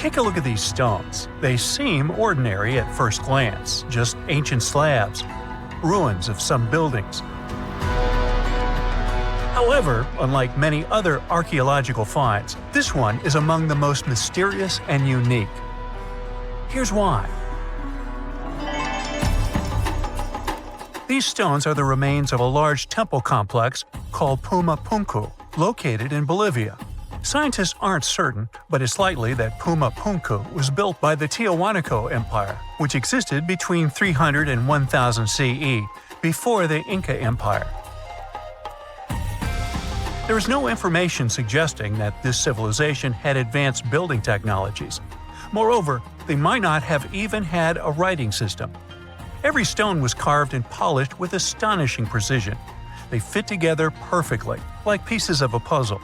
Take a look at these stones. They seem ordinary at first glance, just ancient slabs, ruins of some buildings. However, unlike many other archaeological finds, this one is among the most mysterious and unique. Here's why. These stones are the remains of a large temple complex called Puma Punku, located in Bolivia. Scientists aren't certain, but it's likely that Puma Punku was built by the Tiahuanaco Empire, which existed between 300 and 1000 CE, before the Inca Empire. There is no information suggesting that this civilization had advanced building technologies. Moreover, they might not have even had a writing system. Every stone was carved and polished with astonishing precision. They fit together perfectly, like pieces of a puzzle.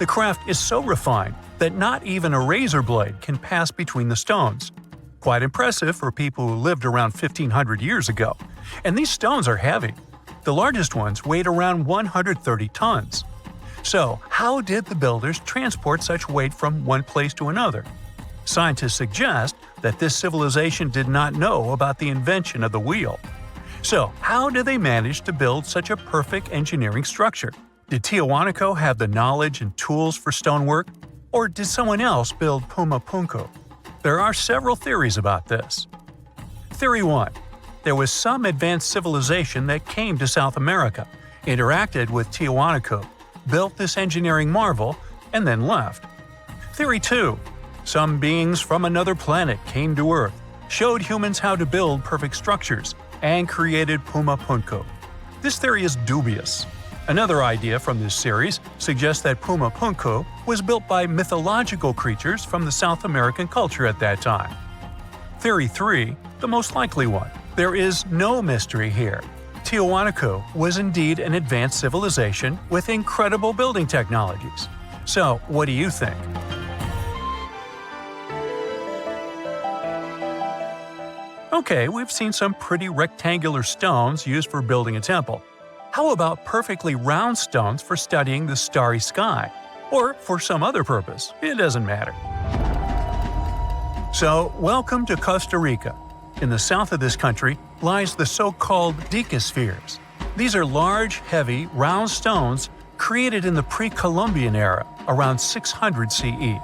The craft is so refined that not even a razor blade can pass between the stones. Quite impressive for people who lived around 1500 years ago. And these stones are heavy. The largest ones weighed around 130 tons. So, how did the builders transport such weight from one place to another? Scientists suggest that this civilization did not know about the invention of the wheel. So, how did they manage to build such a perfect engineering structure? Did Tiahuanaco have the knowledge and tools for stonework? Or did someone else build Puma Punku? There are several theories about this. Theory 1. There was some advanced civilization that came to South America, interacted with Tiahuanaco, built this engineering marvel, and then left. Theory 2. Some beings from another planet came to Earth, showed humans how to build perfect structures, and created Puma Punku. This theory is dubious. Another idea from this series suggests that Puma Punku was built by mythological creatures from the South American culture at that time. Theory 3, the most likely one. There is no mystery here. Tiahuanaco was indeed an advanced civilization with incredible building technologies. So, what do you think? Okay, we've seen some pretty rectangular stones used for building a temple. How about perfectly round stones for studying the starry sky? Or for some other purpose, it doesn't matter. So, welcome to Costa Rica. In the south of this country lies the so-called Diquis spheres. These are large, heavy, round stones created in the pre-Columbian era, around 600 CE.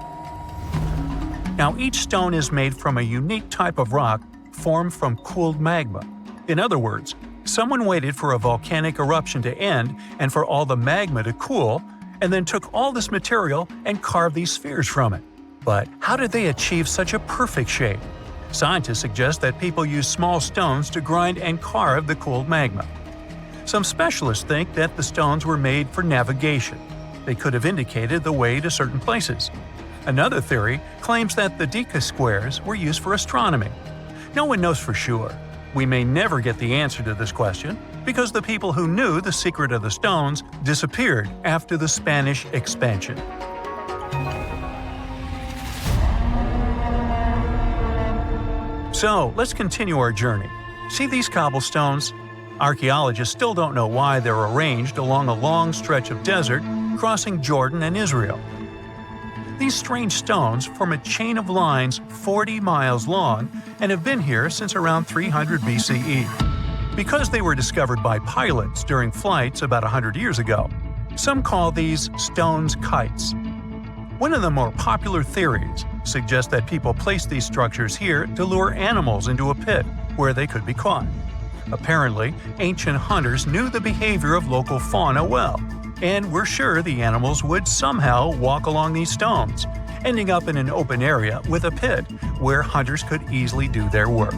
Now, each stone is made from a unique type of rock formed from cooled magma. In other words, someone waited for a volcanic eruption to end and for all the magma to cool, and then took all this material and carved these spheres from it. But how did they achieve such a perfect shape? Scientists suggest that people used small stones to grind and carve the cooled magma. Some specialists think that the stones were made for navigation. They could have indicated the way to certain places. Another theory claims that the Diquis squares were used for astronomy. No one knows for sure. We may never get the answer to this question because the people who knew the secret of the stones disappeared after the Spanish expansion. So, let's continue our journey. See these cobblestones? Archaeologists still don't know why they're arranged along a long stretch of desert crossing Jordan and Israel. These strange stones form a chain of lines 40 miles long and have been here since around 300 BCE. Because they were discovered by pilots during flights about 100 years ago, some call these stones kites. One of the more popular theories suggests that people placed these structures here to lure animals into a pit where they could be caught. Apparently, ancient hunters knew the behavior of local fauna well, and were sure the animals would somehow walk along these stones, ending up in an open area with a pit where hunters could easily do their work.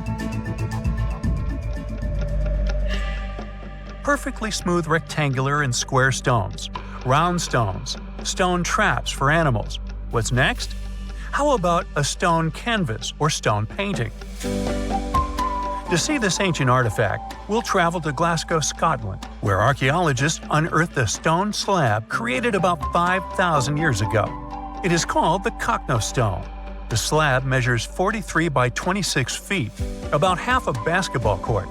Perfectly smooth rectangular and square stones, round stones, stone traps for animals. What's next? How about a stone canvas or stone painting? To see this ancient artifact, we'll travel to Glasgow, Scotland, where archaeologists unearthed a stone slab created about 5,000 years ago. It is called the Cochno Stone. The slab measures 43 by 26 feet, about half a basketball court.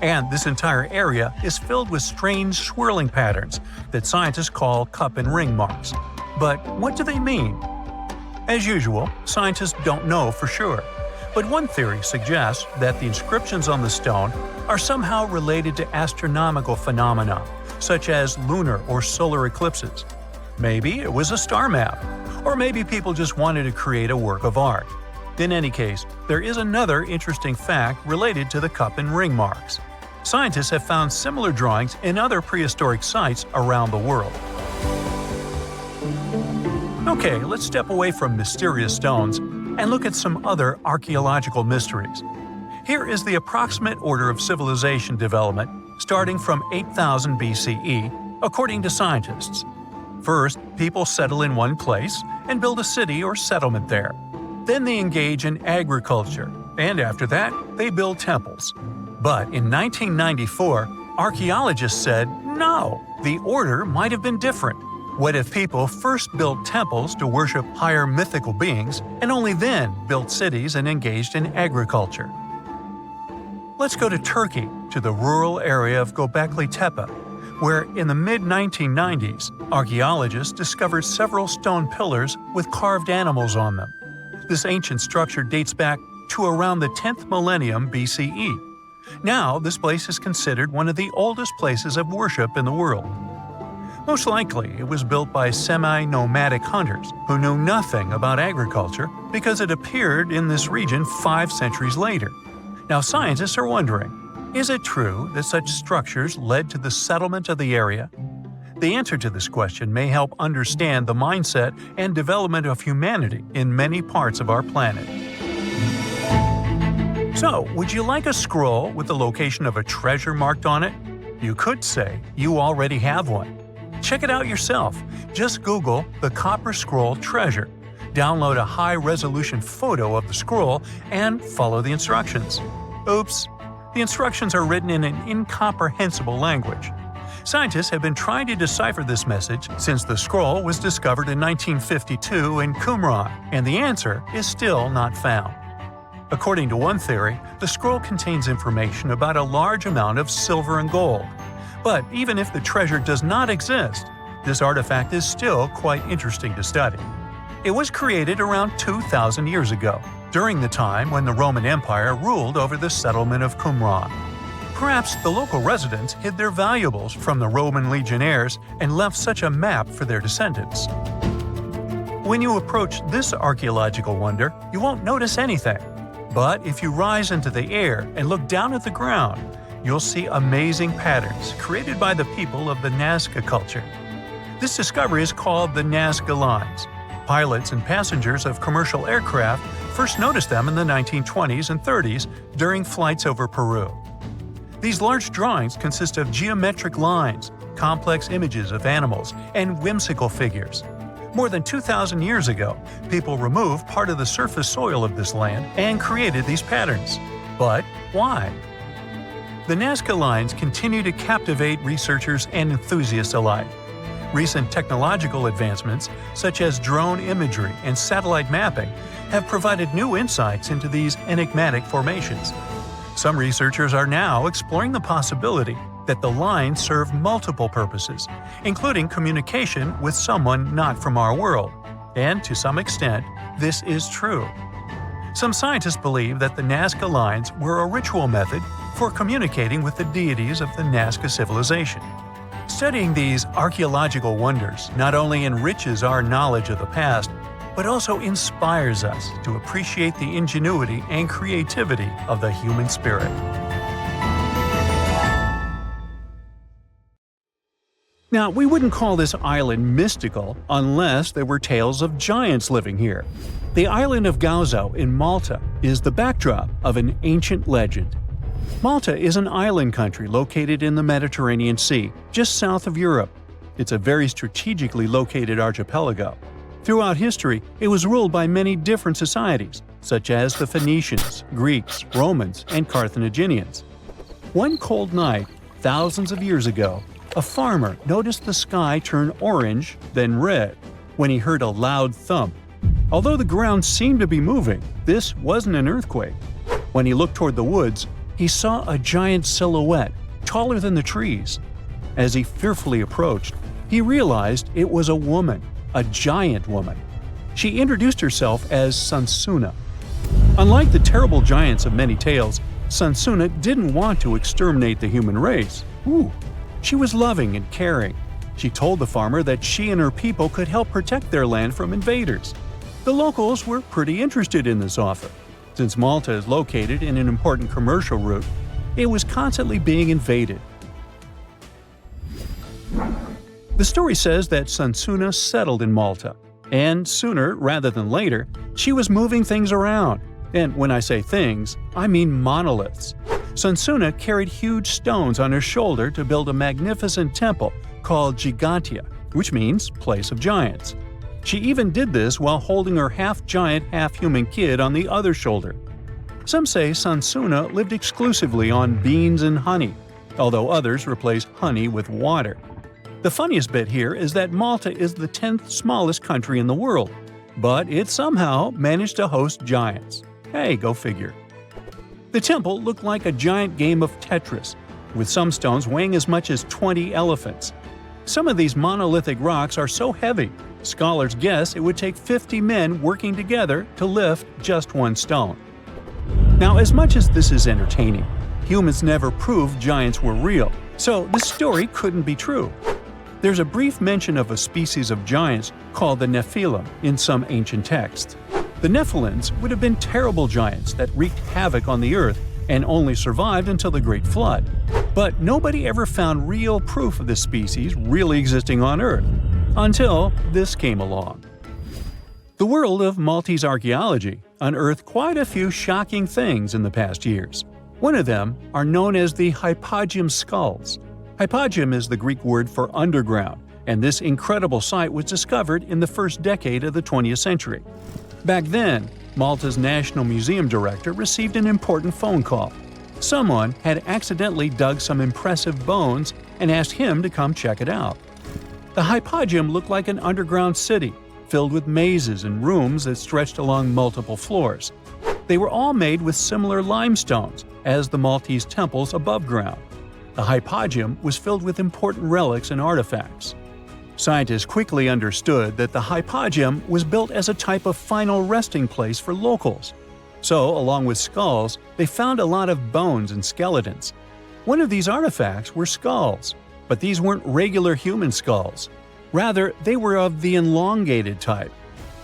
And this entire area is filled with strange swirling patterns that scientists call cup and ring marks. But what do they mean? As usual, scientists don't know for sure, but one theory suggests that the inscriptions on the stone are somehow related to astronomical phenomena, such as lunar or solar eclipses. Maybe it was a star map, or maybe people just wanted to create a work of art. In any case, there is another interesting fact related to the cup and ring marks. Scientists have found similar drawings in other prehistoric sites around the world. Okay, let's step away from mysterious stones and look at some other archaeological mysteries. Here is the approximate order of civilization development starting from 8000 BCE, according to scientists. First, people settle in one place and build a city or settlement there. Then they engage in agriculture, and after that, they build temples. But in 1994, archaeologists said, no, the order might have been different. What if people first built temples to worship higher mythical beings and only then built cities and engaged in agriculture? Let's go to Turkey, to the rural area of Göbekli Tepe, where in the mid-1990s, archaeologists discovered several stone pillars with carved animals on them. This ancient structure dates back to around the 10th millennium BCE. Now, this place is considered one of the oldest places of worship in the world. Most likely, it was built by semi-nomadic hunters who knew nothing about agriculture because it appeared in this region 5 centuries later. Now, scientists are wondering, is it true that such structures led to the settlement of the area? The answer to this question may help understand the mindset and development of humanity in many parts of our planet. So, would you like a scroll with the location of a treasure marked on it? You could say you already have one. Check it out yourself. Just Google the Copper Scroll Treasure. Download a high-resolution photo of the scroll and follow the instructions. Oops! The instructions are written in an incomprehensible language. Scientists have been trying to decipher this message since the scroll was discovered in 1952 in Qumran, and the answer is still not found. According to one theory, the scroll contains information about a large amount of silver and gold. But even if the treasure does not exist, this artifact is still quite interesting to study. It was created around 2,000 years ago, during the time when the Roman Empire ruled over the settlement of Qumran. Perhaps the local residents hid their valuables from the Roman legionnaires and left such a map for their descendants. When you approach this archaeological wonder, you won't notice anything. But if you rise into the air and look down at the ground, you'll see amazing patterns created by the people of the Nazca culture. This discovery is called the Nazca Lines. Pilots and passengers of commercial aircraft first noticed them in the 1920s and 30s during flights over Peru. These large drawings consist of geometric lines, complex images of animals, and whimsical figures. More than 2,000 years ago, people removed part of the surface soil of this land and created these patterns. But why? The Nazca Lines continue to captivate researchers and enthusiasts alike. Recent technological advancements, such as drone imagery and satellite mapping, have provided new insights into these enigmatic formations. Some researchers are now exploring the possibility that the lines serve multiple purposes, including communication with someone not from our world. And to some extent, this is true. Some scientists believe that the Nazca Lines were a ritual method for communicating with the deities of the Nazca civilization. Studying these archaeological wonders not only enriches our knowledge of the past, but also inspires us to appreciate the ingenuity and creativity of the human spirit. Now, we wouldn't call this island mystical unless there were tales of giants living here. The island of Gozo in Malta is the backdrop of an ancient legend. Malta is an island country located in the Mediterranean Sea, just south of Europe. It's a very strategically located archipelago. Throughout history, it was ruled by many different societies, such as the Phoenicians, Greeks, Romans, and Carthaginians. One cold night, thousands of years ago, a farmer noticed the sky turn orange, then red, when he heard a loud thump. Although the ground seemed to be moving, this wasn't an earthquake. When he looked toward the woods, he saw a giant silhouette, taller than the trees. As he fearfully approached, he realized it was a woman, a giant woman. She introduced herself as Sunsuna. Unlike the terrible giants of many tales, Sunsuna didn't want to exterminate the human race. She was loving and caring. She told the farmer that she and her people could help protect their land from invaders. The locals were pretty interested in this offer. Since Malta is located in an important commercial route, it was constantly being invaded. The story says that Sunsuna settled in Malta, and sooner rather than later, she was moving things around. And when I say things, I mean monoliths. Sunsuna carried huge stones on her shoulder to build a magnificent temple called Gigantia, which means place of giants. She even did this while holding her half-giant, half-human kid on the other shoulder. Some say Sunsuna lived exclusively on beans and honey, although others replaced honey with water. The funniest bit here is that Malta is the 10th smallest country in the world, but it somehow managed to host giants. Hey, go figure. The temple looked like a giant game of Tetris, with some stones weighing as much as 20 elephants. Some of these monolithic rocks are so heavy, scholars guess it would take 50 men working together to lift just one stone. Now, as much as this is entertaining, humans never proved giants were real, so this story couldn't be true. There's a brief mention of a species of giants called the Nephilim in some ancient texts. The Nephilims would have been terrible giants that wreaked havoc on the earth and only survived until the Great Flood. But nobody ever found real proof of this species really existing on Earth, until this came along. The world of Maltese archaeology unearthed quite a few shocking things in the past years. One of them are known as the hypogeum skulls. Hypogeum is the Greek word for underground, and this incredible site was discovered in the first decade of the 20th century. Back then, Malta's National Museum director received an important phone call. Someone had accidentally dug some impressive bones and asked him to come check it out. The hypogeum looked like an underground city, filled with mazes and rooms that stretched along multiple floors. They were all made with similar limestones as the Maltese temples above ground. The hypogeum was filled with important relics and artifacts. Scientists quickly understood that the hypogeum was built as a type of final resting place for locals. So, along with skulls, they found a lot of bones and skeletons. One of these artifacts were skulls, but these weren't regular human skulls. Rather, they were of the elongated type.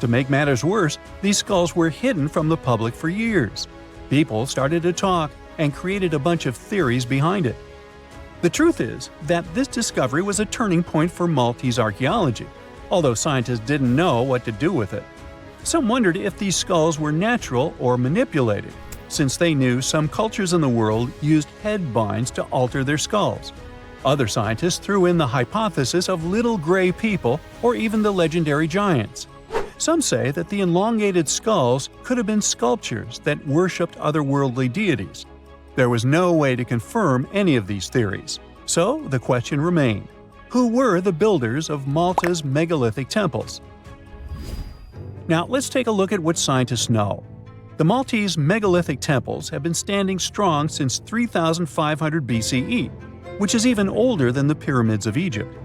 To make matters worse, these skulls were hidden from the public for years. People started to talk and created a bunch of theories behind it. The truth is that this discovery was a turning point for Maltese archaeology, although scientists didn't know what to do with it. Some wondered if these skulls were natural or manipulated, since they knew some cultures in the world used head binds to alter their skulls. Other scientists threw in the hypothesis of little gray people or even the legendary giants. Some say that the elongated skulls could have been sculptures that worshipped otherworldly deities. There was no way to confirm any of these theories, so the question remained: who were the builders of Malta's megalithic temples? Now let's take a look at what scientists know. The Maltese megalithic temples have been standing strong since 3500 BCE, which is even older than the pyramids of Egypt.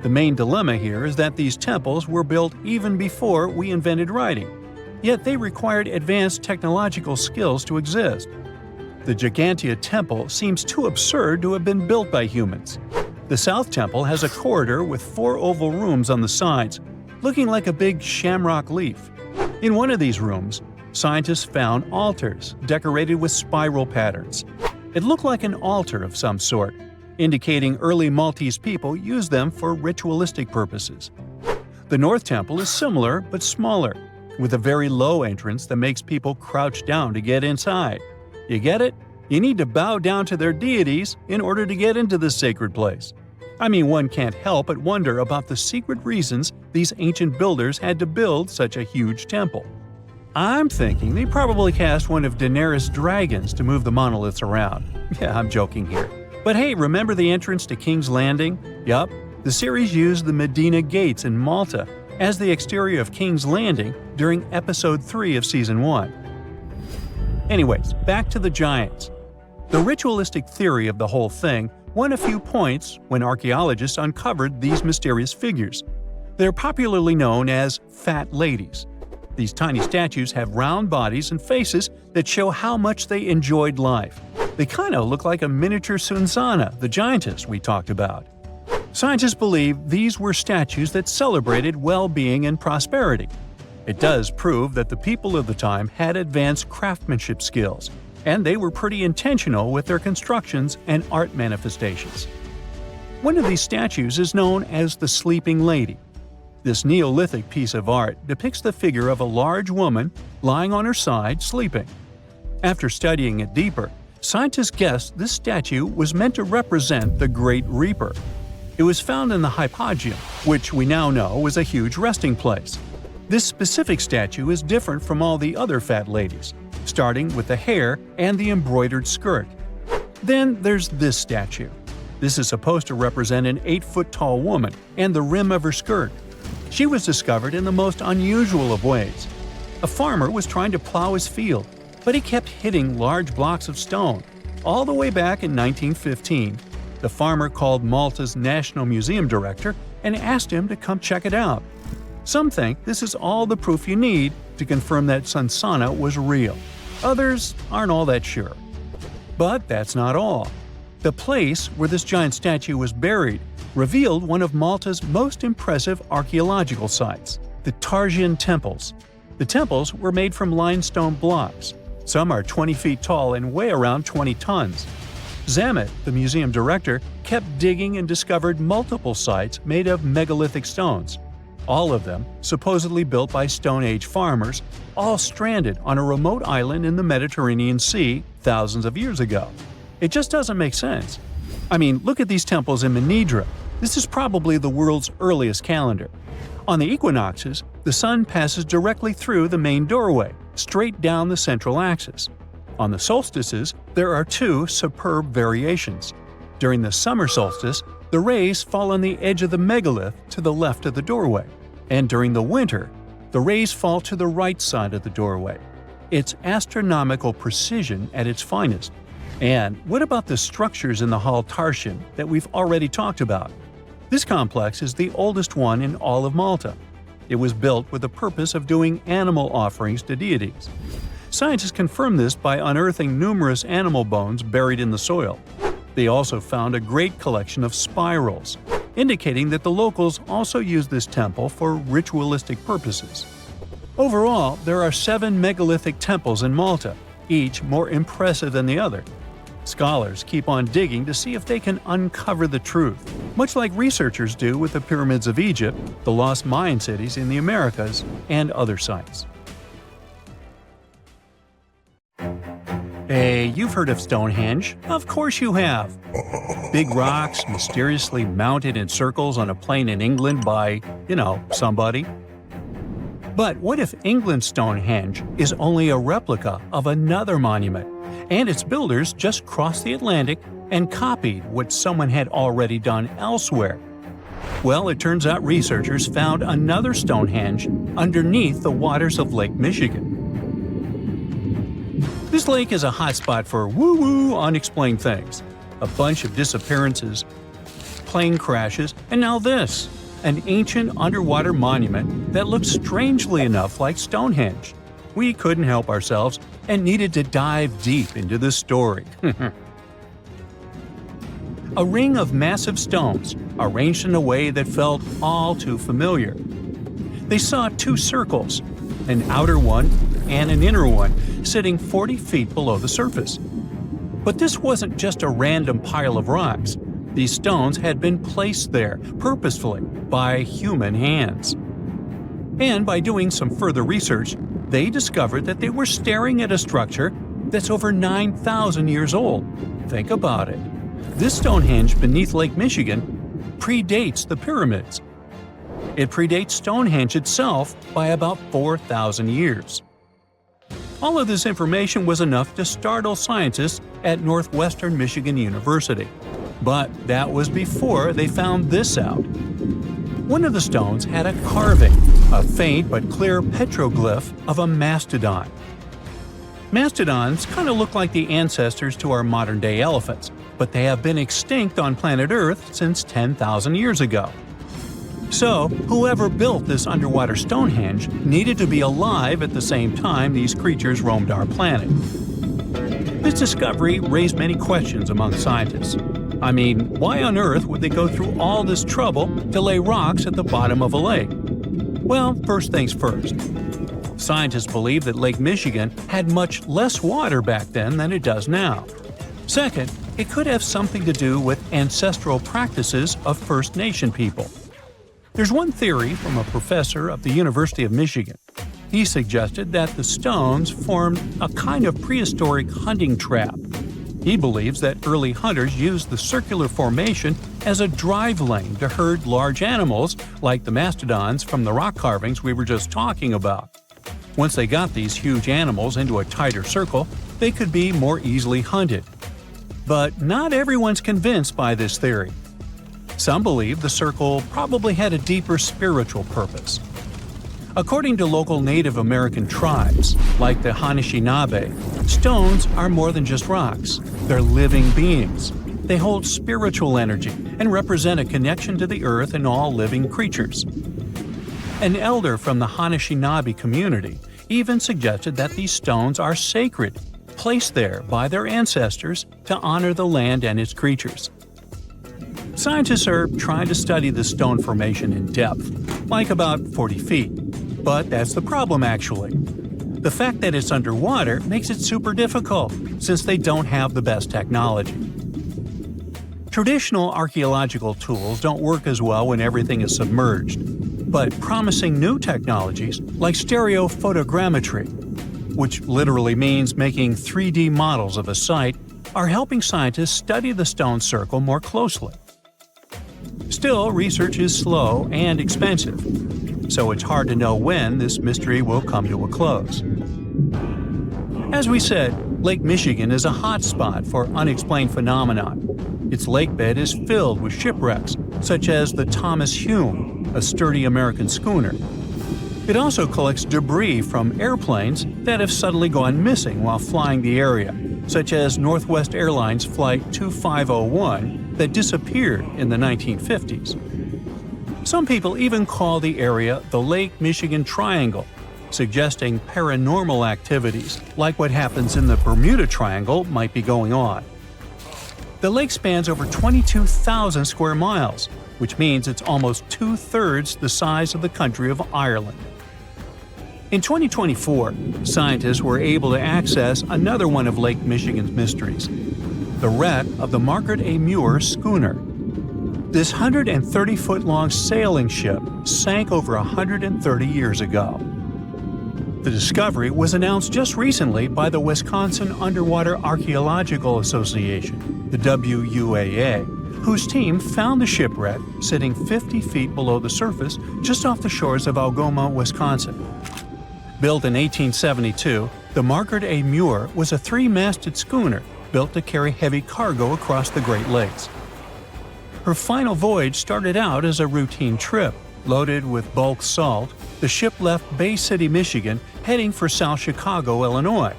The main dilemma here is that these temples were built even before we invented writing, yet they required advanced technological skills to exist. The Gigantia Temple seems too absurd to have been built by humans. The South Temple has a corridor with 4 oval rooms on the sides, looking like a big shamrock leaf. In one of these rooms, scientists found altars decorated with spiral patterns. It looked like an altar of some sort, indicating early Maltese people used them for ritualistic purposes. The North Temple is similar but smaller, with a very low entrance that makes people crouch down to get inside. You get it? You need to bow down to their deities in order to get into this sacred place. I mean, one can't help but wonder about the secret reasons these ancient builders had to build such a huge temple. I'm thinking they probably cast one of Daenerys' dragons to move the monoliths around. Yeah, I'm joking here. But hey, remember the entrance to King's Landing? Yup, the series used the Medina Gates in Malta as the exterior of King's Landing during Episode 3 of Season 1. Anyways, back to the giants. The ritualistic theory of the whole thing won a few points when archaeologists uncovered these mysterious figures. They're popularly known as fat ladies, These tiny statues have round bodies and faces that show how much they enjoyed life. They kinda look like a miniature Sunsana, the giantess we talked about. Scientists believe these were statues that celebrated well-being and prosperity. It does prove that the people of the time had advanced craftsmanship skills, and they were pretty intentional with their constructions and art manifestations. One of these statues is known as the Sleeping Lady. This Neolithic piece of art depicts the figure of a large woman lying on her side sleeping. After studying it deeper, scientists guessed this statue was meant to represent the Great Reaper. It was found in the hypogeum, which we now know is a huge resting place. This specific statue is different from all the other fat ladies, starting with the hair and the embroidered skirt. Then there's this statue. This is supposed to represent an 8-foot-tall woman and the rim of her skirt. She was discovered in the most unusual of ways. A farmer was trying to plow his field, but he kept hitting large blocks of stone. All the way back in 1915, the farmer called Malta's National Museum director and asked him to come check it out. Some think this is all the proof you need to confirm that Sunsana was real. Others aren't all that sure. But that's not all. The place where this giant statue was buried revealed one of Malta's most impressive archaeological sites, the Tarsian temples. The temples were made from limestone blocks. Some are 20 feet tall and weigh around 20 tons. Zamet, the museum director, kept digging and discovered multiple sites made of megalithic stones. All of them supposedly built by Stone Age farmers, all stranded on a remote island in the Mediterranean Sea thousands of years ago. It just doesn't make sense. I mean, look at these temples in Manidra. This is probably the world's earliest calendar. On the equinoxes, the sun passes directly through the main doorway, straight down the central axis. On the solstices, there are two superb variations. During the summer solstice, the rays fall on the edge of the megalith to the left of the doorway, and during the winter, the rays fall to the right side of the doorway. It's astronomical precision at its finest. And what about the structures in the Hall Tarsian that we've already talked about? This complex is the oldest one in all of Malta. It was built with the purpose of doing animal offerings to deities. Scientists confirm this by unearthing numerous animal bones buried in the soil. They also found a great collection of spirals, indicating that the locals also used this temple for ritualistic purposes. Overall, there are 7 megalithic temples in Malta, each more impressive than the other. Scholars keep on digging to see if they can uncover the truth, much like researchers do with the pyramids of Egypt, the lost Mayan cities in the Americas, and other sites. Hey, you've heard of Stonehenge? Of course you have. Big rocks mysteriously mounted in circles on a plain in England by, somebody. But what if England's Stonehenge is only a replica of another monument, and its builders just crossed the Atlantic and copied what someone had already done elsewhere? Well, it turns out researchers found another Stonehenge underneath the waters of Lake Michigan. This lake is a hotspot for woo-woo unexplained things. A bunch of disappearances, plane crashes, and now this. An ancient underwater monument that looks strangely enough like Stonehenge. We couldn't help ourselves and needed to dive deep into this story. A ring of massive stones, arranged in a way that felt all too familiar. They saw 2 circles, an outer one and an inner one, sitting 40 feet below the surface. But this wasn't just a random pile of rocks. These stones had been placed there, purposefully, by human hands. And by doing some further research, they discovered that they were staring at a structure that's over 9,000 years old. Think about it. This Stonehenge beneath Lake Michigan predates the pyramids. It predates Stonehenge itself by about 4,000 years. All of this information was enough to startle scientists at Northwestern Michigan University. But that was before they found this out. One of the stones had a carving, a faint but clear petroglyph of a mastodon. Mastodons kind of look like the ancestors to our modern-day elephants, but they have been extinct on planet Earth since 10,000 years ago. So, whoever built this underwater Stonehenge needed to be alive at the same time these creatures roamed our planet. This discovery raised many questions among scientists. I mean, why on earth would they go through all this trouble to lay rocks at the bottom of a lake? Well, first things first. Scientists believe that Lake Michigan had much less water back then than it does now. Second, it could have something to do with ancestral practices of First Nation people. There's one theory from a professor of the University of Michigan. He suggested that the stones formed a kind of prehistoric hunting trap. He believes that early hunters used the circular formation as a drive lane to herd large animals like the mastodons from the rock carvings we were just talking about. Once they got these huge animals into a tighter circle, they could be more easily hunted. But not everyone's convinced by this theory. Some believe the circle probably had a deeper spiritual purpose. According to local Native American tribes, like the Anishinaabe, stones are more than just rocks. They're living beings. They hold spiritual energy and represent a connection to the earth and all living creatures. An elder from the Anishinaabe community even suggested that these stones are sacred, placed there by their ancestors to honor the land and its creatures. Scientists are trying to study the stone formation in depth, like about 40 feet. But that's the problem, actually. The fact that it's underwater makes it super difficult, since they don't have the best technology. Traditional archaeological tools don't work as well when everything is submerged, but promising new technologies like stereophotogrammetry, which literally means making 3D models of a site, are helping scientists study the stone circle more closely. Still, research is slow and expensive, so it's hard to know when this mystery will come to a close. As we said, Lake Michigan is a hot spot for unexplained phenomena. Its lakebed is filled with shipwrecks, such as the Thomas Hume, a sturdy American schooner. It also collects debris from airplanes that have suddenly gone missing while flying the area, such as Northwest Airlines Flight 2501 that disappeared in the 1950s. Some people even call the area the Lake Michigan Triangle, suggesting paranormal activities like what happens in the Bermuda Triangle might be going on. The lake spans over 22,000 square miles, which means it's almost two-thirds the size of the country of Ireland. In 2024, scientists were able to access another one of Lake Michigan's mysteries, the wreck of the Margaret A. Muir schooner. This 130-foot-long sailing ship sank over 130 years ago. The discovery was announced just recently by the Wisconsin Underwater Archaeological Association, the WUAA, whose team found the shipwreck sitting 50 feet below the surface just off the shores of Algoma, Wisconsin. Built in 1872, the Margaret A. Muir was a three-masted schooner built to carry heavy cargo across the Great Lakes. Her final voyage started out as a routine trip. Loaded with bulk salt, the ship left Bay City, Michigan, heading for South Chicago, Illinois.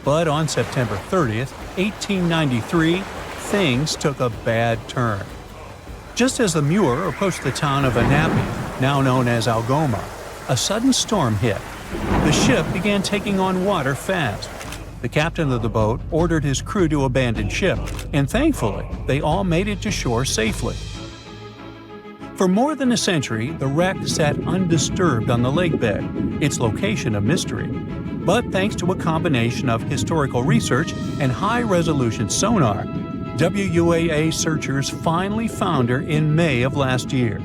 But on September 30th, 1893, things took a bad turn. Just as the Muir approached the town of Annapolis, now known as Algoma, a sudden storm hit. The ship began taking on water fast. The captain of the boat ordered his crew to abandon ship, and thankfully, they all made it to shore safely. For more than a century, the wreck sat undisturbed on the lakebed, its location a mystery. But thanks to a combination of historical research and high-resolution sonar, WUAA searchers finally found her in May of last year.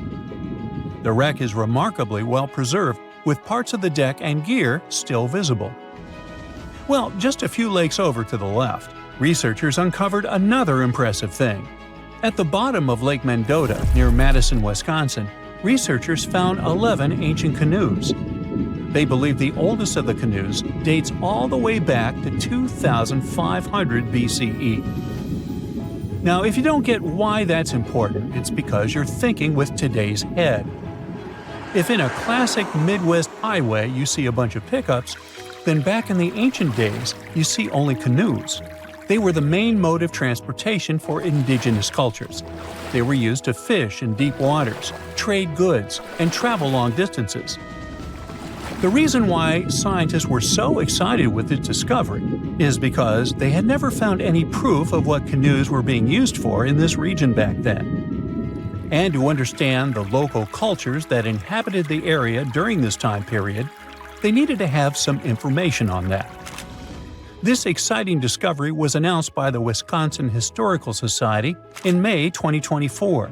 The wreck is remarkably well preserved, with parts of the deck and gear still visible. Well, just a few lakes over to the left, researchers uncovered another impressive thing. At the bottom of Lake Mendota, near Madison, Wisconsin, researchers found 11 ancient canoes. They believe the oldest of the canoes dates all the way back to 2500 BCE. Now, if you don't get why that's important, it's because you're thinking with today's head. If in a classic Midwest highway you see a bunch of pickups, then back in the ancient days you see only canoes. They were the main mode of transportation for indigenous cultures. They were used to fish in deep waters, trade goods, and travel long distances. The reason why scientists were so excited with its discovery is because they had never found any proof of what canoes were being used for in this region back then. And to understand the local cultures that inhabited the area during this time period, they needed to have some information on that. This exciting discovery was announced by the Wisconsin Historical Society in May 2024.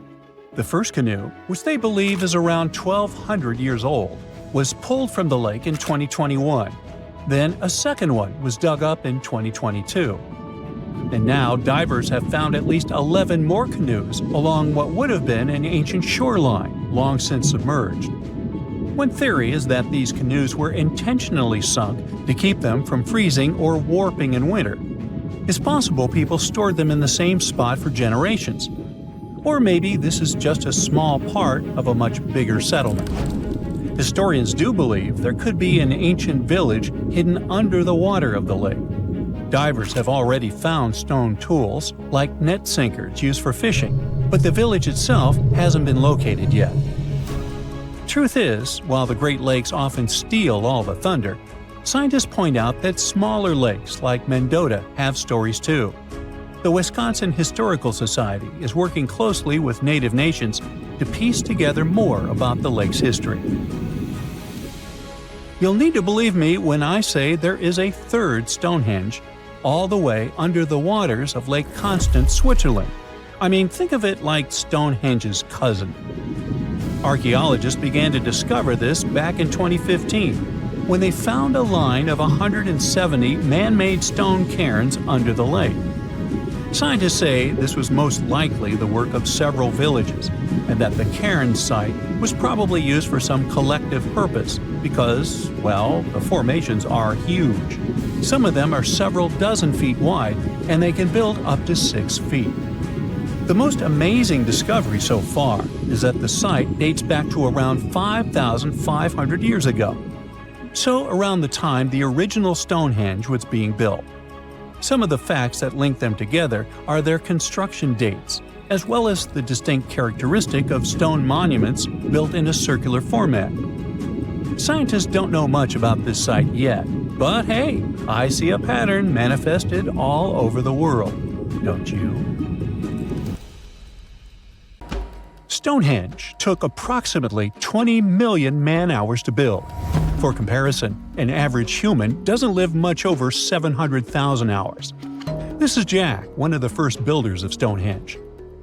The first canoe, which they believe is around 1,200 years old, was pulled from the lake in 2021. Then a second one was dug up in 2022. And now divers have found at least 11 more canoes along what would have been an ancient shoreline, long since submerged. One theory is that these canoes were intentionally sunk to keep them from freezing or warping in winter. It's possible people stored them in the same spot for generations. Or maybe this is just a small part of a much bigger settlement. Historians do believe there could be an ancient village hidden under the water of the lake. Divers have already found stone tools, like net sinkers used for fishing, but the village itself hasn't been located yet. Truth is, while the Great Lakes often steal all the thunder, scientists point out that smaller lakes like Mendota have stories too. The Wisconsin Historical Society is working closely with Native nations to piece together more about the lake's history. You'll need to believe me when I say there is a third Stonehenge, all the way under the waters of Lake Constance, Switzerland. I mean, think of it like Stonehenge's cousin. Archaeologists began to discover this back in 2015, when they found a line of 170 man-made stone cairns under the lake. Scientists say this was most likely the work of several villages, and that the cairn site was probably used for some collective purpose because, well, the formations are huge. Some of them are several dozen feet wide, and they can build up to 6 feet. The most amazing discovery so far is that the site dates back to around 5,500 years ago. So around the time the original Stonehenge was being built. Some of the facts that link them together are their construction dates, as well as the distinct characteristic of stone monuments built in a circular format. Scientists don't know much about this site yet, but hey, I see a pattern manifested all over the world, don't you? Stonehenge took approximately 20 million man-hours to build. For comparison, an average human doesn't live much over 700,000 hours. This is Jack, one of the first builders of Stonehenge.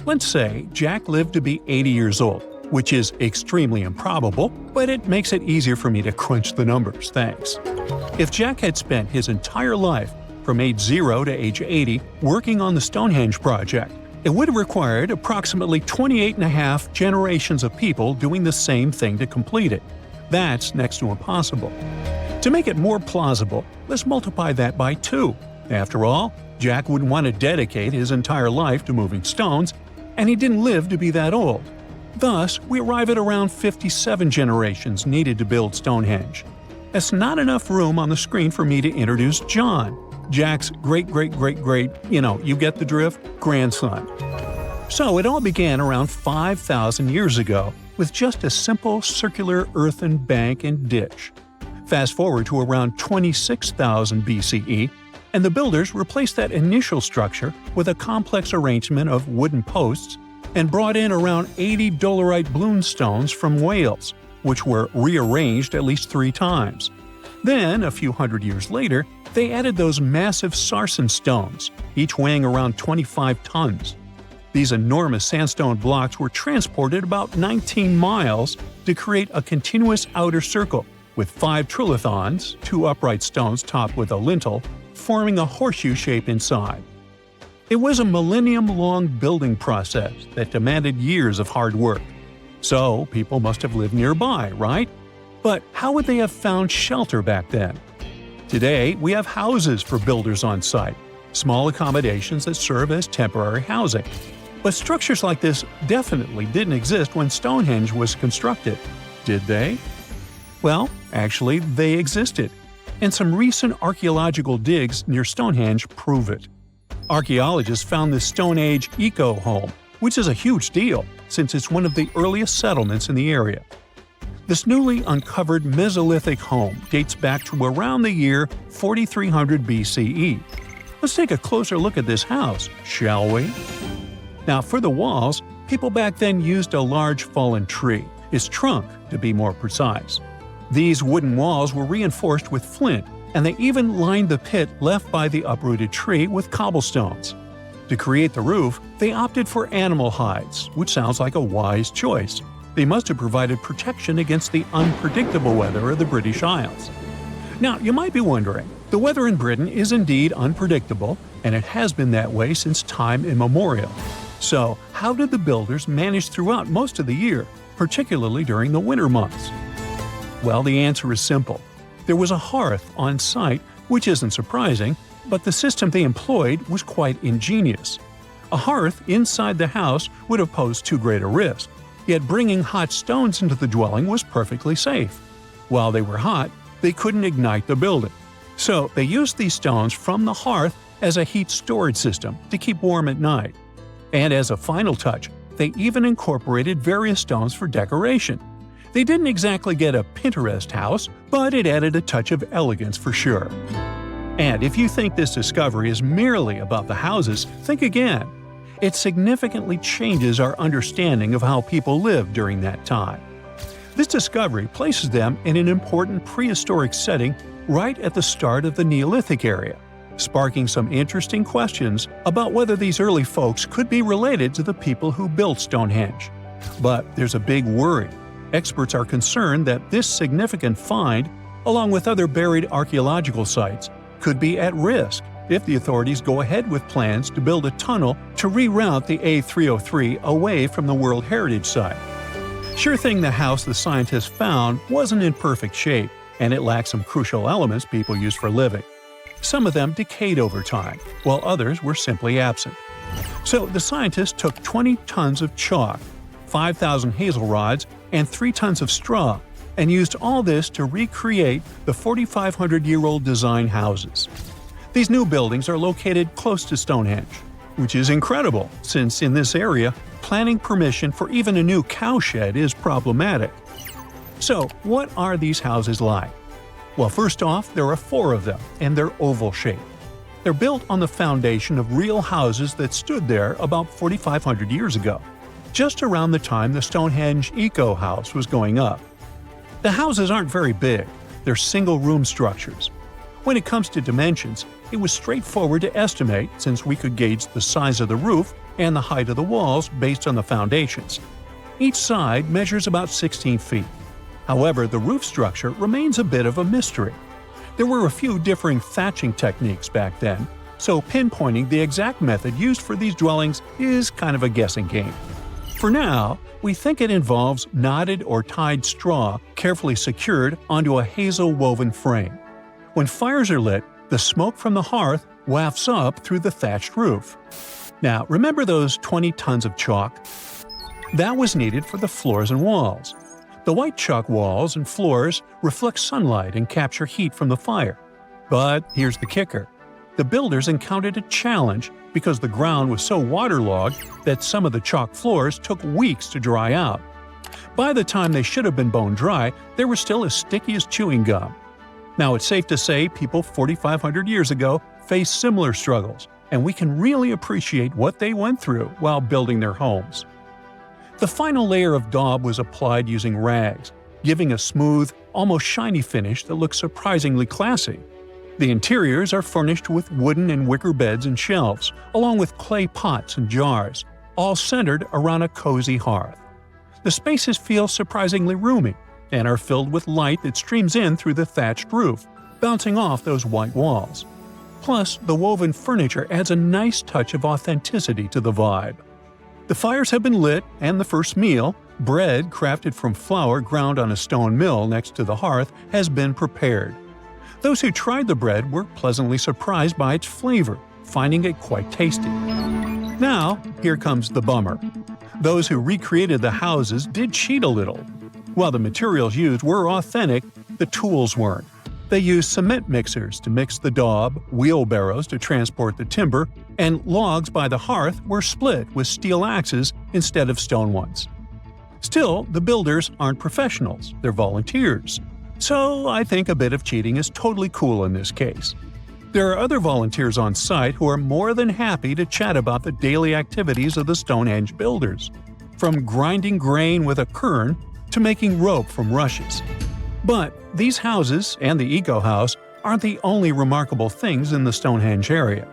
Let's say Jack lived to be 80 years old, which is extremely improbable, but it makes it easier for me to crunch the numbers, thanks. If Jack had spent his entire life, from age 0 to age 80, working on the Stonehenge project, it would have required approximately 28.5 generations of people doing the same thing to complete it. That's next to impossible. To make it more plausible, let's multiply that by 2. After all, Jack wouldn't want to dedicate his entire life to moving stones, and he didn't live to be that old. Thus, we arrive at around 57 generations needed to build Stonehenge. That's not enough room on the screen for me to introduce John, Jack's great-great-great-great, you get the drift, grandson. So it all began around 5,000 years ago with just a simple circular earthen bank and ditch. Fast forward to around 26,000 BCE, and the builders replaced that initial structure with a complex arrangement of wooden posts and brought in around 80 dolerite bloom stones from Wales, which were rearranged at least 3 times. Then, a few hundred years later, they added those massive sarsen stones, each weighing around 25 tons. These enormous sandstone blocks were transported about 19 miles to create a continuous outer circle, with 5 trilithons, 2 upright stones topped with a lintel, forming a horseshoe shape inside. It was a millennium-long building process that demanded years of hard work. So, people must have lived nearby, right? But how would they have found shelter back then? Today, we have houses for builders on site, small accommodations that serve as temporary housing. But structures like this definitely didn't exist when Stonehenge was constructed, did they? Well, actually, they existed, and some recent archaeological digs near Stonehenge prove it. Archaeologists found this Stone Age eco-home, which is a huge deal since it's one of the earliest settlements in the area. This newly uncovered Mesolithic home dates back to around the year 4300 BCE. Let's take a closer look at this house, shall we? Now, for the walls, people back then used a large fallen tree, its trunk to be more precise. These wooden walls were reinforced with flint, and they even lined the pit left by the uprooted tree with cobblestones. To create the roof, they opted for animal hides, which sounds like a wise choice. They must have provided protection against the unpredictable weather of the British Isles. Now, you might be wondering, the weather in Britain is indeed unpredictable, and it has been that way since time immemorial. So, how did the builders manage throughout most of the year, particularly during the winter months? Well, the answer is simple. There was a hearth on site, which isn't surprising, but the system they employed was quite ingenious. A hearth inside the house would have posed too great a risk, yet bringing hot stones into the dwelling was perfectly safe. While they were hot, they couldn't ignite the building. So they used these stones from the hearth as a heat storage system to keep warm at night. And as a final touch, they even incorporated various stones for decoration. They didn't exactly get a Pinterest house, but it added a touch of elegance for sure. And if you think this discovery is merely about the houses, think again. It significantly changes our understanding of how people lived during that time. This discovery places them in an important prehistoric setting right at the start of the Neolithic area, sparking some interesting questions about whether these early folks could be related to the people who built Stonehenge. But there's a big worry. Experts are concerned that this significant find, along with other buried archaeological sites, could be at risk if the authorities go ahead with plans to build a tunnel to reroute the A303 away from the World Heritage Site. Sure thing the house the scientists found wasn't in perfect shape, and it lacked some crucial elements people use for living. Some of them decayed over time, while others were simply absent. So the scientists took 20 tons of chalk, 5,000 hazel rods, and 3 tons of straw, and used all this to recreate the 4,500-year-old design houses. These new buildings are located close to Stonehenge, which is incredible since in this area, planning permission for even a new cowshed is problematic. So, what are these houses like? Well, first off, there are 4 of them, and they're oval-shaped. They're built on the foundation of real houses that stood there about 4,500 years ago, just around the time the Stonehenge Eco House was going up. The houses aren't very big, they're single-room structures. When it comes to dimensions, it was straightforward to estimate since we could gauge the size of the roof and the height of the walls based on the foundations. Each side measures about 16 feet. However, the roof structure remains a bit of a mystery. There were a few differing thatching techniques back then, so pinpointing the exact method used for these dwellings is kind of a guessing game. For now, we think it involves knotted or tied straw carefully secured onto a hazel-woven frame. When fires are lit, the smoke from the hearth wafts up through the thatched roof. Now, remember those 20 tons of chalk? That was needed for the floors and walls. The white chalk walls and floors reflect sunlight and capture heat from the fire. But here's the kicker. The builders encountered a challenge because the ground was so waterlogged that some of the chalk floors took weeks to dry out. By the time they should have been bone dry, they were still as sticky as chewing gum. Now, it's safe to say people 4,500 years ago faced similar struggles, and we can really appreciate what they went through while building their homes. The final layer of daub was applied using rags, giving a smooth, almost shiny finish that looks surprisingly classy. The interiors are furnished with wooden and wicker beds and shelves, along with clay pots and jars, all centered around a cozy hearth. The spaces feel surprisingly roomy, and are filled with light that streams in through the thatched roof, bouncing off those white walls. Plus, the woven furniture adds a nice touch of authenticity to the vibe. The fires have been lit, and the first meal, bread crafted from flour ground on a stone mill next to the hearth, has been prepared. Those who tried the bread were pleasantly surprised by its flavor, finding it quite tasty. Now, here comes the bummer. Those who recreated the houses did cheat a little. While the materials used were authentic, the tools weren't. They used cement mixers to mix the daub, wheelbarrows to transport the timber, and logs by the hearth were split with steel axes instead of stone ones. Still, the builders aren't professionals, they're volunteers. So I think a bit of cheating is totally cool in this case. There are other volunteers on site who are more than happy to chat about the daily activities of the Stonehenge builders, from grinding grain with a quern to making rope from rushes. But these houses and the Eco House aren't the only remarkable things in the Stonehenge area.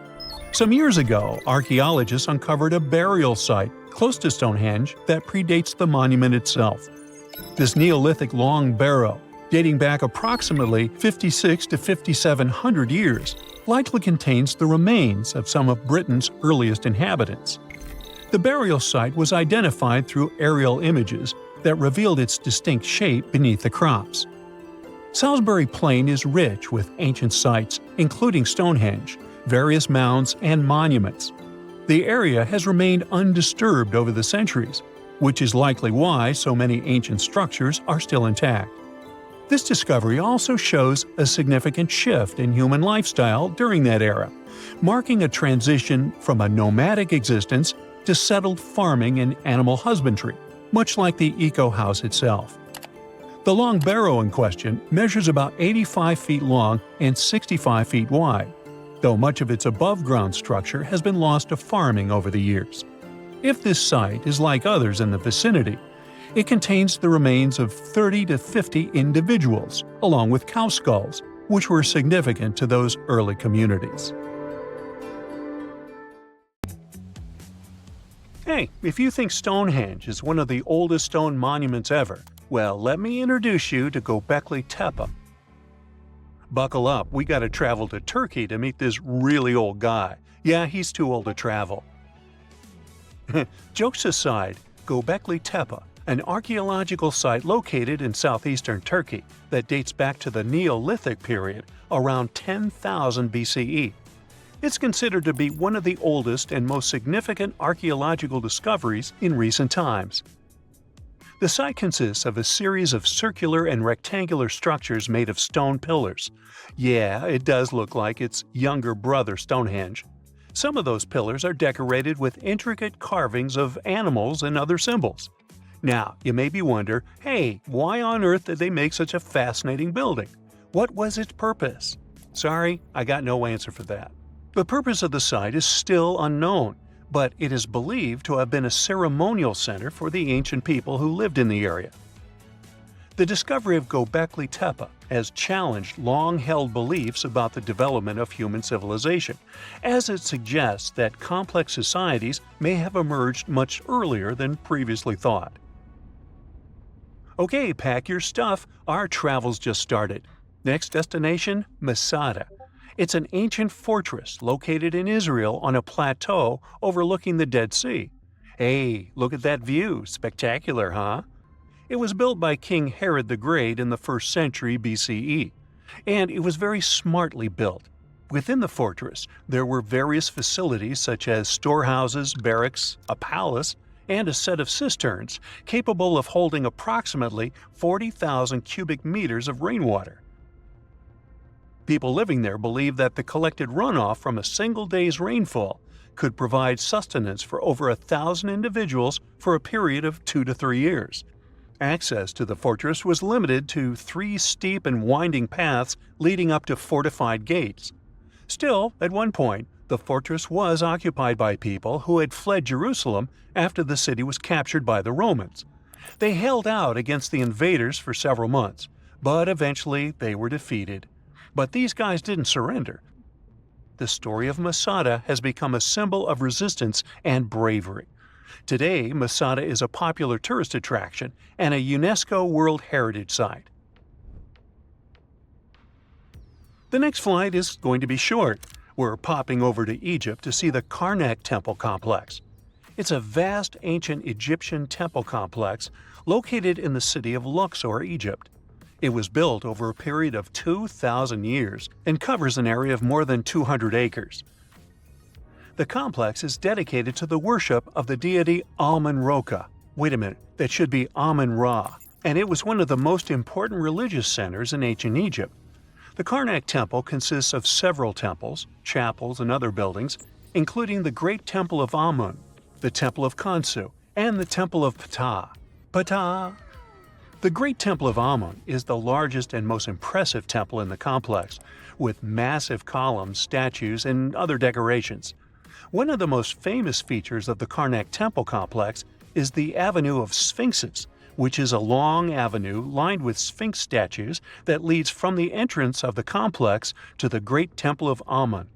Some years ago, archaeologists uncovered a burial site close to Stonehenge that predates the monument itself. This Neolithic long barrow, dating back approximately 56 to 5,700 years, likely contains the remains of some of Britain's earliest inhabitants. The burial site was identified through aerial images that revealed its distinct shape beneath the crops. Salisbury Plain is rich with ancient sites, including Stonehenge, various mounds, and monuments. The area has remained undisturbed over the centuries, which is likely why so many ancient structures are still intact. This discovery also shows a significant shift in human lifestyle during that era, marking a transition from a nomadic existence to settled farming and animal husbandry, much like the Eco House itself. The long barrow in question measures about 85 feet long and 65 feet wide, though much of its above-ground structure has been lost to farming over the years. If this site is like others in the vicinity, it contains the remains of 30 to 50 individuals, along with cow skulls, which were significant to those early communities. Hey, if you think Stonehenge is one of the oldest stone monuments ever, well, let me introduce you to Göbekli Tepe. Buckle up, we gotta travel to Turkey to meet this really old guy. Yeah, he's too old to travel. Jokes aside, Göbekli Tepe, an archaeological site located in southeastern Turkey that dates back to the Neolithic period, around 10,000 BCE. It's considered to be one of the oldest and most significant archaeological discoveries in recent times. The site consists of a series of circular and rectangular structures made of stone pillars. Yeah, it does look like its younger brother Stonehenge. Some of those pillars are decorated with intricate carvings of animals and other symbols. Now, you maybe wonder, hey, why on earth did they make such a fascinating building? What was its purpose? Sorry, I got no answer for that. The purpose of the site is still unknown, but it is believed to have been a ceremonial center for the ancient people who lived in the area. The discovery of Göbekli Tepe has challenged long-held beliefs about the development of human civilization, as it suggests that complex societies may have emerged much earlier than previously thought. Okay, pack your stuff, our travel's just started. Next destination, Masada. It's an ancient fortress located in Israel on a plateau overlooking the Dead Sea. Hey, look at that view, spectacular, huh? It was built by King Herod the Great in the 1st century BCE, and it was very smartly built. Within the fortress, there were various facilities such as storehouses, barracks, a palace, and a set of cisterns capable of holding approximately 40,000 cubic meters of rainwater. People living there believed that the collected runoff from a single day's rainfall could provide sustenance for over 1,000 individuals for a period of 2 to 3 years. Access to the fortress was limited to 3 steep and winding paths leading up to fortified gates. Still, at one point, the fortress was occupied by people who had fled Jerusalem after the city was captured by the Romans. They held out against the invaders for several months, but eventually they were defeated. But these guys didn't surrender. The story of Masada has become a symbol of resistance and bravery. Today, Masada is a popular tourist attraction and a UNESCO World Heritage Site. The next flight is going to be short. We're popping over to Egypt to see the Karnak temple complex. It's a vast ancient Egyptian temple complex located in the city of Luxor, Egypt. It was built over a period of 2,000 years and covers an area of more than 200 acres. The complex is dedicated to the worship of the deity Amun-Roka. Wait a minute, that should be Amun-Ra, and it was one of the most important religious centers in ancient Egypt. The Karnak Temple consists of several temples, chapels, and other buildings, including the Great Temple of Amun, the Temple of Khonsu, and the Temple of Ptah. Ptah! The Great Temple of Amun is the largest and most impressive temple in the complex, with massive columns, statues, and other decorations. One of the most famous features of the Karnak Temple complex is the Avenue of Sphinxes, which is a long avenue lined with Sphinx statues that leads from the entrance of the complex to the Great Temple of Amun.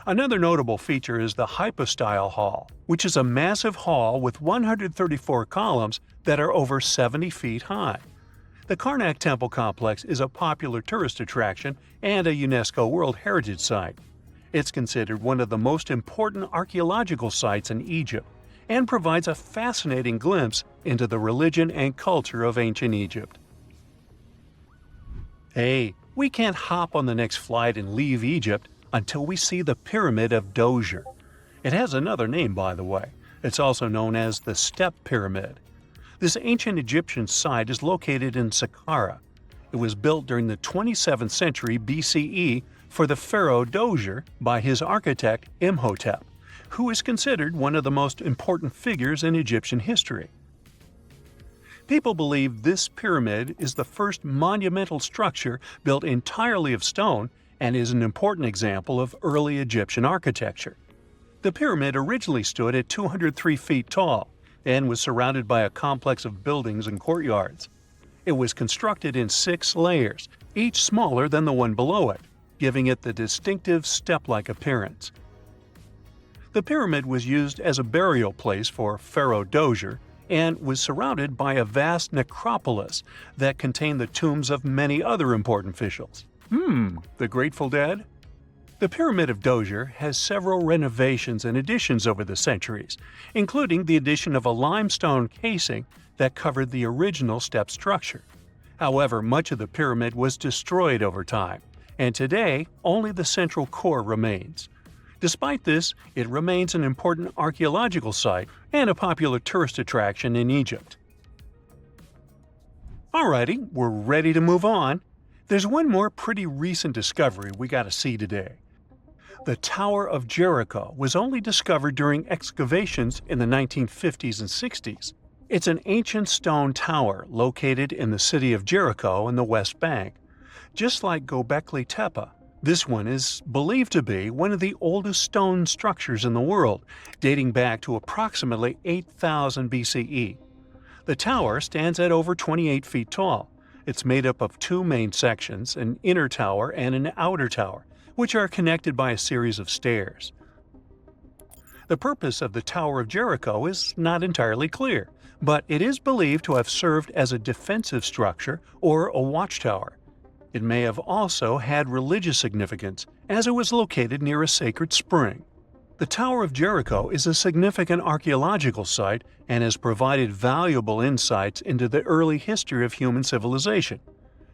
Another notable feature is the Hypostyle Hall, which is a massive hall with 134 columns that are over 70 feet high. The Karnak Temple complex is a popular tourist attraction and a UNESCO World Heritage Site. It's considered one of the most important archaeological sites in Egypt and provides a fascinating glimpse into the religion and culture of ancient Egypt. Hey, we can't hop on the next flight and leave Egypt until we see the Pyramid of Djoser. It has another name, by the way. It's also known as the Step Pyramid. This ancient Egyptian site is located in Saqqara. It was built during the 27th century BCE for the pharaoh Djoser by his architect Imhotep, who is considered one of the most important figures in Egyptian history. People believe this pyramid is the first monumental structure built entirely of stone and is an important example of early Egyptian architecture. The pyramid originally stood at 203 feet tall and was surrounded by a complex of buildings and courtyards. It was constructed in 6 layers, each smaller than the one below it, giving it the distinctive step-like appearance. The pyramid was used as a burial place for Pharaoh Djoser and was surrounded by a vast necropolis that contained the tombs of many other important officials. The Grateful Dead? The Pyramid of Djoser has several renovations and additions over the centuries, including the addition of a limestone casing that covered the original step structure. However, much of the pyramid was destroyed over time, and today only the central core remains. Despite this, it remains an important archaeological site and a popular tourist attraction in Egypt. Alrighty, we're ready to move on. There's one more pretty recent discovery we gotta see today. The Tower of Jericho was only discovered during excavations in the 1950s and 60s. It's an ancient stone tower located in the city of Jericho in the West Bank. Just like Göbekli Tepe, this one is believed to be one of the oldest stone structures in the world, dating back to approximately 8000 BCE. The tower stands at over 28 feet tall. It's made up of 2 main sections, an inner tower and an outer tower, which are connected by a series of stairs. The purpose of the Tower of Jericho is not entirely clear, but it is believed to have served as a defensive structure or a watchtower. It may have also had religious significance, as it was located near a sacred spring. The Tower of Jericho is a significant archaeological site and has provided valuable insights into the early history of human civilization.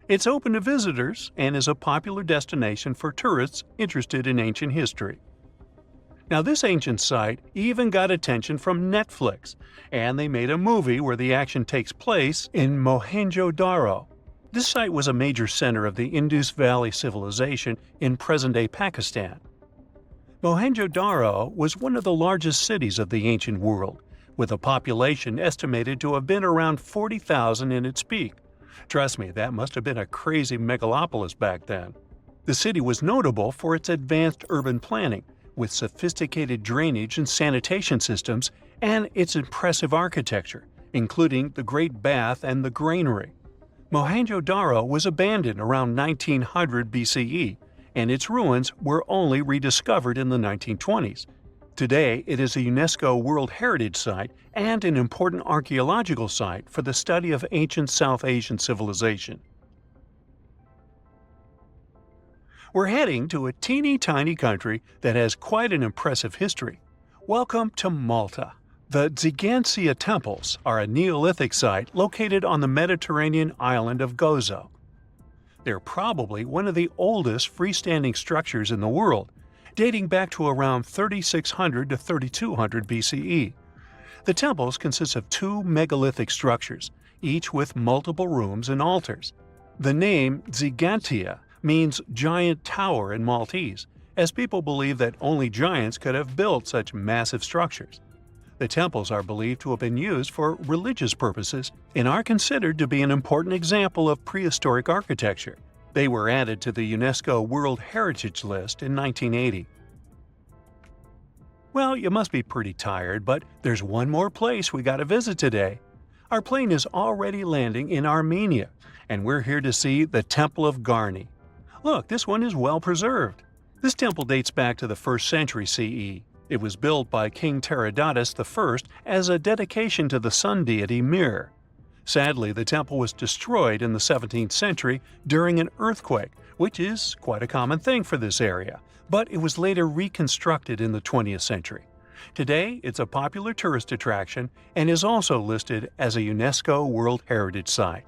It's open to visitors and is a popular destination for tourists interested in ancient history. Now, this ancient site even got attention from Netflix, and they made a movie where the action takes place in Mohenjo-daro. This site was a major center of the Indus Valley civilization in present-day Pakistan. Mohenjo-daro was one of the largest cities of the ancient world, with a population estimated to have been around 40,000 in its peak. Trust me, that must have been a crazy megalopolis back then. The city was notable for its advanced urban planning, with sophisticated drainage and sanitation systems, and its impressive architecture, including the Great Bath and the Granary. Mohenjo-daro was abandoned around 1900 BCE, and its ruins were only rediscovered in the 1920s. Today, it is a UNESCO World Heritage Site and an important archaeological site for the study of ancient South Asian civilization. We're heading to a teeny-tiny country that has quite an impressive history. Welcome to Malta. The Xigantia Temples are a Neolithic site located on the Mediterranean island of Gozo. They're probably one of the oldest freestanding structures in the world, dating back to around 3600 to 3200 BCE. The temples consist of 2 megalithic structures, each with multiple rooms and altars. The name Gigantia means giant tower in Maltese, as people believe that only giants could have built such massive structures. The temples are believed to have been used for religious purposes and are considered to be an important example of prehistoric architecture. They were added to the UNESCO World Heritage List in 1980. Well, you must be pretty tired, but there's one more place we gotta visit today. Our plane is already landing in Armenia, and we're here to see the Temple of Garni. Look, this one is well preserved. This temple dates back to the 1st century CE. It was built by King Tiridates I as a dedication to the sun deity Mir. Sadly, the temple was destroyed in the 17th century during an earthquake, which is quite a common thing for this area, but it was later reconstructed in the 20th century. Today, it's a popular tourist attraction and is also listed as a UNESCO World Heritage Site.